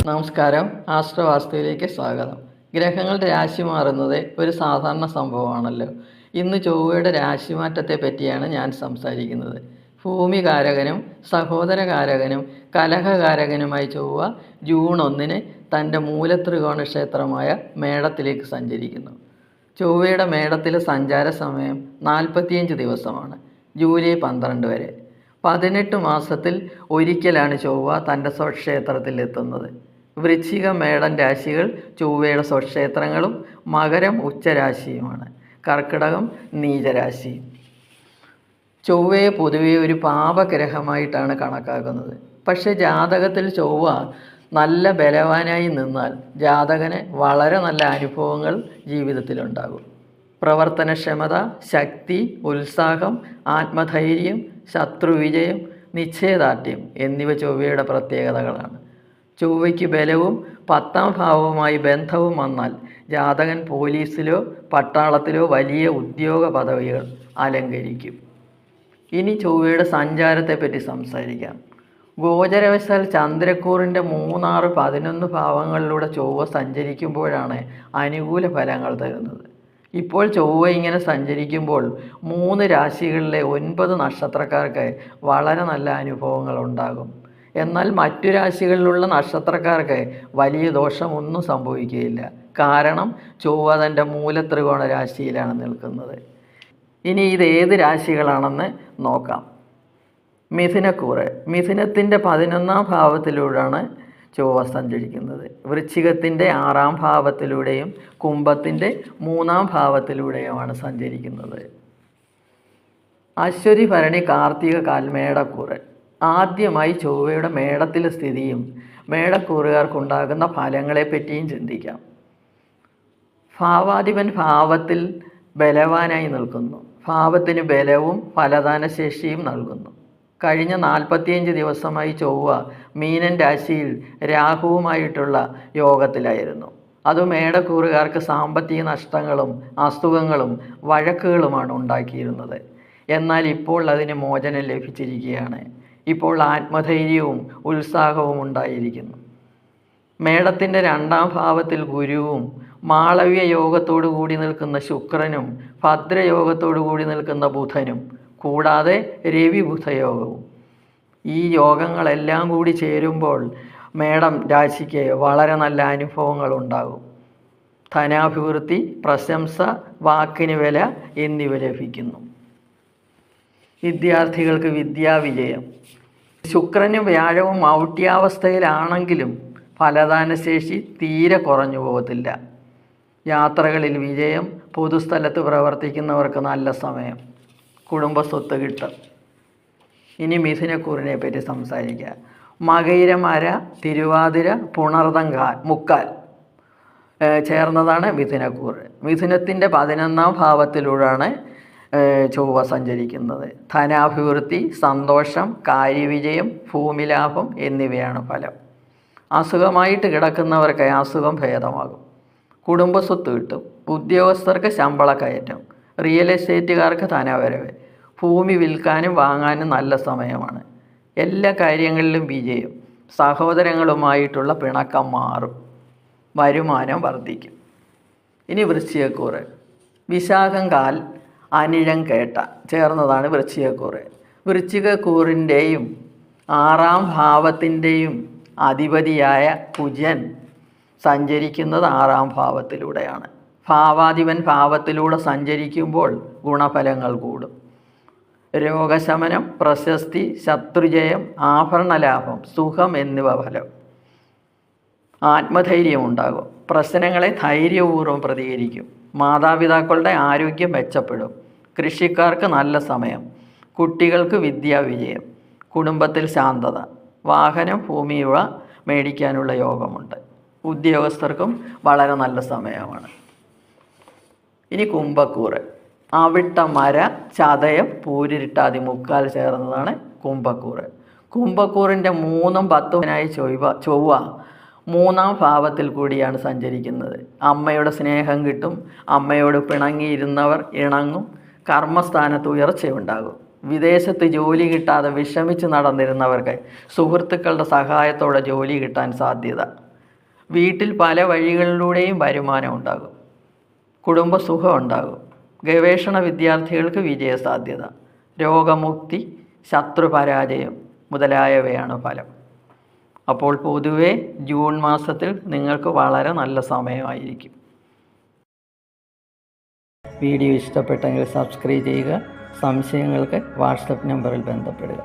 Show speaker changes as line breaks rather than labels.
നമസ്കാരം. ആസ്ട്രോവാസ്തുവിലേക്ക് സ്വാഗതം. ഗ്രഹങ്ങളുടെ രാശി മാറുന്നത് ഒരു സാധാരണ സംഭവമാണല്ലോ. ഇന്ന് ചൊവ്വയുടെ രാശിമാറ്റത്തെ പറ്റിയാണ് ഞാൻ സംസാരിക്കുന്നത്. ഭൂമികാരകനും സഹോദരകാരകനും കലഹകാരകനുമായി ചൊവ്വ ജൂൺ 1 തൻ്റെ മൂലത്രികോണ ക്ഷേത്രമായ മേടത്തിലേക്ക് സഞ്ചരിക്കുന്നു. ചൊവ്വയുടെ മേടത്തിലെ സഞ്ചാര സമയം 45 ദിവസമാണ്, ജൂലൈ 12 വരെ. 18 മാസത്തിൽ ഒരിക്കലാണ് ചൊവ്വ തൻ്റെ സ്വക്ഷേത്രത്തിൽ എത്തുന്നത്. വൃശ്ചികം മേടം രാശികൾ ചൊവ്വയുടെ സ്വക്ഷേത്രങ്ങളും മകരം ഉച്ചരാശിയുമാണ്, കർക്കിടകം നീചരാശിയും. ചൊവ്വയെ പൊതുവെ ഒരു പാപഗ്രഹമായിട്ടാണ് കണക്കാക്കുന്നത്. പക്ഷേ ജാതകത്തിൽ ചൊവ്വ നല്ല ബലവാനായി നിന്നാൽ ജാതകന് വളരെ നല്ല അനുഭവങ്ങൾ ജീവിതത്തിലുണ്ടാകും. പ്രവർത്തനക്ഷമത, ശക്തി, ഉത്സാഹം, ആത്മധൈര്യം, ശത്രുവിജയം, നിശ്ചയദാർഢ്യം എന്നിവ ചൊവ്വയുടെ പ്രത്യേകതകളാണ്. ചൊവ്വയ്ക്ക് ബലവും 10ാം ഭാവവുമായി ബന്ധവും വന്നാൽ ജാതകൻ പോലീസിലോ പട്ടാളത്തിലോ വലിയ ഉദ്യോഗ പദവികൾ അലങ്കരിക്കും. ഇനി ചൊവ്വയുടെ സഞ്ചാരത്തെപ്പറ്റി സംസാരിക്കാം. ഗോചരവശാൽ ചന്ദ്രക്കൂറിൻ്റെ 3, 6, 11 ഭാവങ്ങളിലൂടെ ചൊവ്വ സഞ്ചരിക്കുമ്പോഴാണ് അനുകൂല ഫലങ്ങൾ തരുന്നത്. ഇപ്പോൾ ചൊവ്വ ഇങ്ങനെ സഞ്ചരിക്കുമ്പോൾ 3 രാശികളിലെ 9 നക്ഷത്രക്കാർക്ക് വളരെ നല്ല അനുഭവങ്ങൾ ഉണ്ടാകും. എന്നാൽ മറ്റു രാശികളിലുള്ള നക്ഷത്രക്കാർക്ക് വലിയ ദോഷമൊന്നും സംഭവിക്കുകയില്ല. കാരണം ചൊവ്വ തൻ്റെ മൂലത്രികോണ രാശിയിലാണ് നിൽക്കുന്നത്. ഇനി ഇത് ഏത് രാശികളാണെന്ന് നോക്കാം. മിഥുനക്കൂറ്. മിഥുനത്തിൻ്റെ 11ാം ഭാവത്തിലൂടെയാണ് ചൊവ്വ സഞ്ചരിക്കുന്നത്. വൃശ്ചികത്തിൻ്റെ 6ാം ഭാവത്തിലൂടെയും കുംഭത്തിൻ്റെ 3ാം ഭാവത്തിലൂടെയുമാണ് സഞ്ചരിക്കുന്നത്. അശ്വതി, ഭരണി, കാർത്തിക, കാൽ മേടക്കൂറ്. ആദ്യമായി ചൊവ്വയുടെ മേടത്തിലെ സ്ഥിതിയും മേടക്കൂറുകാർക്കുണ്ടാകുന്ന ഫലങ്ങളെപ്പറ്റിയും ചിന്തിക്കാം. ഭാവാധിപൻ ഭാവത്തിൽ ബലവാനായി നിൽക്കുന്നു. ഭാവത്തിന് ബലവും ഫലദാനശേഷിയും നൽകുന്നു. കഴിഞ്ഞ 45 ദിവസമായി ചൊവ്വ മീനൻ രാശിയിൽ രാഹുവുമായിട്ടുള്ള യോഗത്തിലായിരുന്നു. അത് മേടക്കൂറുകാർക്ക് സാമ്പത്തിക നഷ്ടങ്ങളും അസുഖങ്ങളും വഴക്കുകളുമാണ് ഉണ്ടാക്കിയിരുന്നത്. എന്നാൽ ഇപ്പോൾ അതിന് മോചനം ലഭിച്ചിരിക്കുകയാണ്. ഇപ്പോൾ ആത്മധൈര്യവും ഉത്സാഹവും ഉണ്ടായിരിക്കുന്നു. മേടത്തിൻ്റെ 2ാം ഭാവത്തിൽ ഗുരുവും മാളവ്യ യോഗത്തോടു കൂടി നിൽക്കുന്ന ശുക്രനും ഭദ്രയോഗത്തോടു കൂടി നിൽക്കുന്ന ബുധനും കൂടാതെ രവി ബുധയോഗവും. ഈ യോഗങ്ങളെല്ലാം കൂടി ചേരുമ്പോൾ മേടം രാശിക്ക് വളരെ നല്ല അനുഭവങ്ങൾ ഉണ്ടാകും. ധനാഭിവൃദ്ധി, പ്രശംസ, വാക്കിന് വില എന്നിവ ലഭിക്കുന്നു. വിദ്യാർത്ഥികൾക്ക് വിദ്യാവിജയം. ശുക്രനും വ്യാഴവും ഔട്ട്യാവസ്ഥയിലാണെങ്കിലും ഫലദാനശേഷി തീരെ കുറഞ്ഞു പോകത്തില്ല. യാത്രകളിൽ വിജയം, പൊതുസ്ഥലത്ത് പ്രവർത്തിക്കുന്നവർക്ക് നല്ല സമയം, കുടുംബസ്വത്ത് കിട്ടും. ഇനി പറ്റി സംസാരിക്കുക. മകയിരമര, തിരുവാതിര, പുണർതം, മുക്കാൽ ചേർന്നതാണ് മിഥുനക്കൂറ്. മിഥുനത്തിൻ്റെ 11ാം ഭാവത്തിലൂടെയാണ് ചൊവ്വ സഞ്ചരിക്കുന്നത്. ധനാഭിവൃദ്ധി, സന്തോഷം, കാര്യവിജയം, ഭൂമിലാഭം എന്നിവയാണ് ഫലം. അസുഖമായിട്ട് കിടക്കുന്നവർക്ക് അസുഖം ഭേദമാകും. കുടുംബസ്വത്ത് കിട്ടും. ഉദ്യോഗസ്ഥർക്ക് ശമ്പള കയറ്റം. റിയൽ എസ്റ്റേറ്റുകാർക്ക് ധനവരവ്. ഭൂമി വിൽക്കാനും വാങ്ങാനും നല്ല സമയമാണ്. എല്ലാ കാര്യങ്ങളിലും വിജയം. സഹോദരങ്ങളുമായിട്ടുള്ള പിണക്കം മാറും. വരുമാനം വർദ്ധിക്കും. ഇനി വൃശ്ചികക്കൂറ്. വിശാഖം, കാൽ, അനിഴം, കേട്ട ചേർന്നതാണ് വൃശ്ചികക്കൂറ്. വൃശ്ചികക്കൂറിൻ്റെയും 6ാം ഭാവത്തിൻ്റെയും അധിപതിയായ കുജൻ സഞ്ചരിക്കുന്നത് 6ാം ഭാവത്തിലൂടെയാണ്. ഭാവാധിപൻ ഭാവത്തിലൂടെ സഞ്ചരിക്കുമ്പോൾ ഗുണഫലങ്ങൾ കൂടും. രോഗശമനം, പ്രശസ്തി, ശത്രുജയം, ആഭരണലാഭം, സുഖം എന്നിവ ഫലം. ആത്മധൈര്യം ഉണ്ടാകും. പ്രശ്നങ്ങളെ ധൈര്യപൂർവ്വം പ്രതികരിക്കും. മാതാപിതാക്കളുടെ ആരോഗ്യം മെച്ചപ്പെടും. കൃഷിക്കാർക്ക് നല്ല സമയം. കുട്ടികൾക്ക് വിദ്യാവിജയം. കുടുംബത്തിൽ ശാന്തത. വാഹനം, ഭൂമിയുവ മേടിക്കാനുള്ള യോഗമുണ്ട്. ഉദ്യോഗസ്ഥർക്കും വളരെ നല്ല സമയമാണ്. ഇനി കുംഭക്കൂറ്. അവിട്ടം, മര, ചതയം, പൂരിരുട്ടാതി, മുക്കാൽ ചേർന്നതാണ് കുംഭക്കൂറ്. കുംഭക്കൂറിൻ്റെ 3ഉം 10ഉമായി ചൊവ്വ 3ാം ഭാവത്തിൽ കൂടിയാണ് സഞ്ചരിക്കുന്നത്. അമ്മയുടെ സ്നേഹം കിട്ടും. അമ്മയോട് പിണങ്ങിയിരുന്നവർ ഇണങ്ങും. കർമ്മസ്ഥാനത്ത് ഉയർച്ചയുണ്ടാകും. വിദേശത്ത് ജോലി കിട്ടാതെ വിഷമിച്ച് നടന്നിരുന്നവർക്ക് സുഹൃത്തുക്കളുടെ സഹായത്തോടെ ജോലി കിട്ടാൻ സാധ്യത. വീട്ടിൽ പല വഴികളിലൂടെയും വരുമാനം ഉണ്ടാകും. കുടുംബസുഖം ഉണ്ടാകും. ഗവേഷണ വിദ്യാർത്ഥികൾക്ക് വിജയസാധ്യത, രോഗമുക്തി, ശത്രുപരാജയം മുതലായവയാണ് ഫലം. അപ്പോൾ പൊതുവെ ജൂൺ മാസത്തിൽ നിങ്ങൾക്ക് വളരെ നല്ല സമയമായിരിക്കും. വീഡിയോ ഇഷ്ടപ്പെട്ടെങ്കിൽ സബ്സ്ക്രൈബ് ചെയ്യുക. സംശയങ്ങൾക്ക് വാട്സപ്പ് നമ്പറിൽ ബന്ധപ്പെടുക.